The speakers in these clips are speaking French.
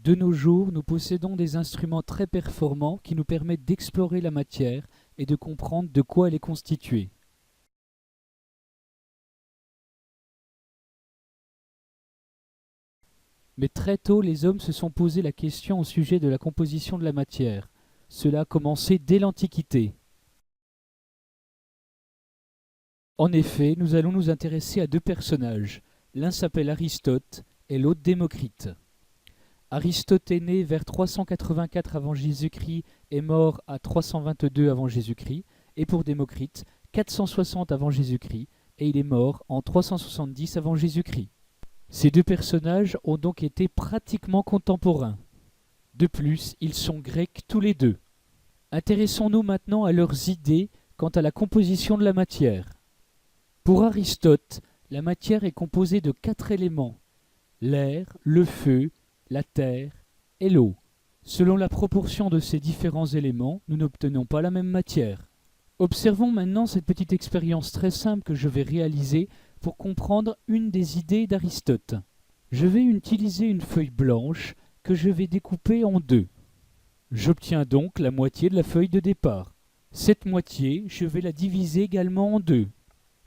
De nos jours, nous possédons des instruments très performants qui nous permettent d'explorer la matière et de comprendre de quoi elle est constituée. Mais très tôt, les hommes se sont posé la question au sujet de la composition de la matière. Cela a commencé dès l'Antiquité. En effet, nous allons nous intéresser à deux personnages. L'un s'appelle Aristote et l'autre Démocrite. Aristote est né vers 384 avant Jésus-Christ et mort à 322 avant Jésus-Christ, et pour Démocrite, 460 avant Jésus-Christ, et il est mort en 370 avant Jésus-Christ. Ces deux personnages ont donc été pratiquement contemporains. De plus, ils sont grecs tous les deux. Intéressons-nous maintenant à leurs idées quant à la composition de la matière. Pour Aristote, la matière est composée de 4 éléments: l'air, le feu, la terre et l'eau. Selon la proportion de ces différents éléments, nous n'obtenons pas la même matière. Observons maintenant cette petite expérience très simple que je vais réaliser pour comprendre une des idées d'Aristote. Je vais utiliser une feuille blanche que je vais découper en deux. J'obtiens donc la moitié de la feuille de départ. Cette moitié, je vais la diviser également en deux.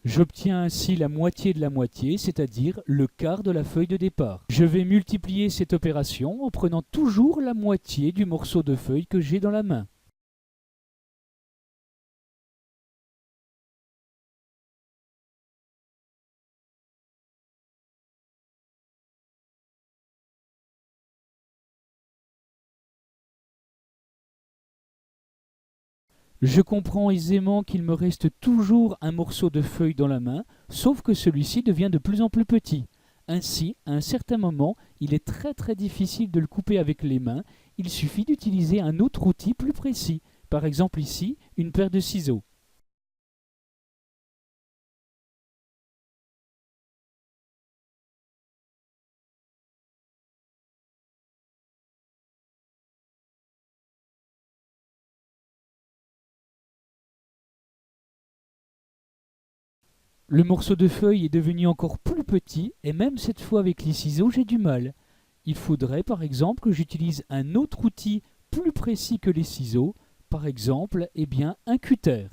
J'obtiens ainsi la moitié de la moitié, c'est-à-dire le quart de la feuille de départ. Je vais multiplier cette opération en prenant toujours la moitié du morceau de feuille que j'ai dans la main. Je comprends aisément qu'il me reste toujours un morceau de feuille dans la main, sauf que celui-ci devient de plus en plus petit. Ainsi, à un certain moment, il est très difficile de le couper avec les mains, il suffit d'utiliser un autre outil plus précis, par exemple ici, une paire de ciseaux. Le morceau de feuille est devenu encore plus petit, et même cette fois avec les ciseaux, j'ai du mal. Il faudrait par exemple que j'utilise un autre outil plus précis que les ciseaux, par exemple, un cutter.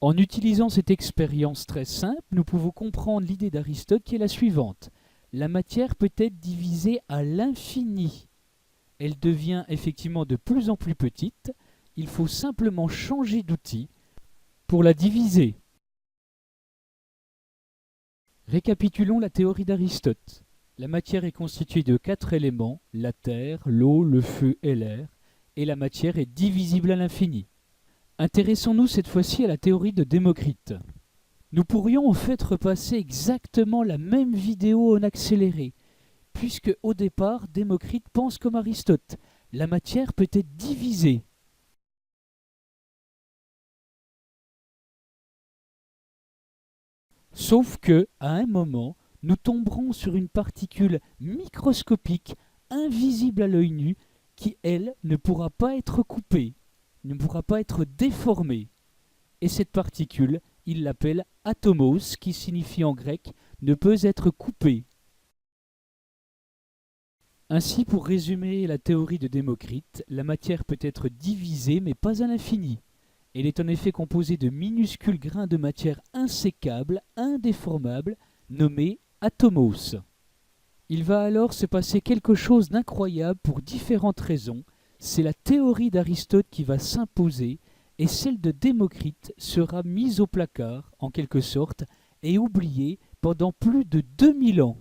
En utilisant cette expérience très simple, nous pouvons comprendre l'idée d'Aristote qui est la suivante. La matière peut être divisée à l'infini. Elle devient effectivement de plus en plus petite, il faut simplement changer d'outil pour la diviser. Récapitulons la théorie d'Aristote. La matière est constituée de 4 éléments, la terre, l'eau, le feu et l'air, et la matière est divisible à l'infini. Intéressons-nous cette fois-ci à la théorie de Démocrite. Nous pourrions en fait repasser exactement la même vidéo en accéléré, puisque au départ, Démocrite pense comme Aristote. La matière peut être divisée. Sauf que, à un moment, nous tomberons sur une particule microscopique, invisible à l'œil nu, qui, elle, ne pourra pas être coupée, ne pourra pas être déformée. Et cette particule, il l'appelle atomos, qui signifie en grec « ne peut être coupée ». Ainsi, pour résumer la théorie de Démocrite, la matière peut être divisée, mais pas à l'infini. Elle est en effet composée de minuscules grains de matière insécables, indéformables, nommés atomos. Il va alors se passer quelque chose d'incroyable pour différentes raisons. C'est la théorie d'Aristote qui va s'imposer et celle de Démocrite sera mise au placard, en quelque sorte, et oubliée pendant plus de 2000 ans.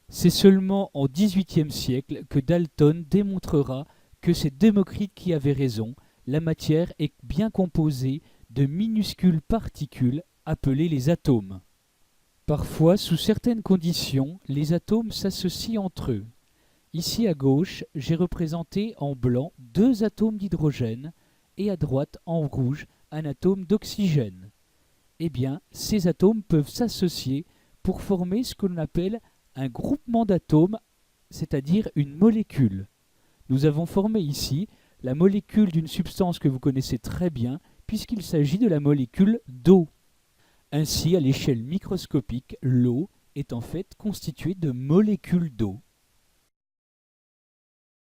C'est seulement au XVIIIe siècle que Dalton démontrera que c'est Démocrite qui avait raison. La matière est bien composée de minuscules particules appelées les atomes. Parfois, sous certaines conditions, les atomes s'associent entre eux. Ici à gauche, j'ai représenté en blanc 2 atomes d'hydrogène et à droite, en rouge, un atome d'oxygène. Eh bien, ces atomes peuvent s'associer pour former ce que l'on appelle un groupement d'atomes, c'est-à-dire une molécule. Nous avons formé ici la molécule d'une substance que vous connaissez très bien, puisqu'il s'agit de la molécule d'eau. Ainsi, à l'échelle microscopique, l'eau est en fait constituée de molécules d'eau.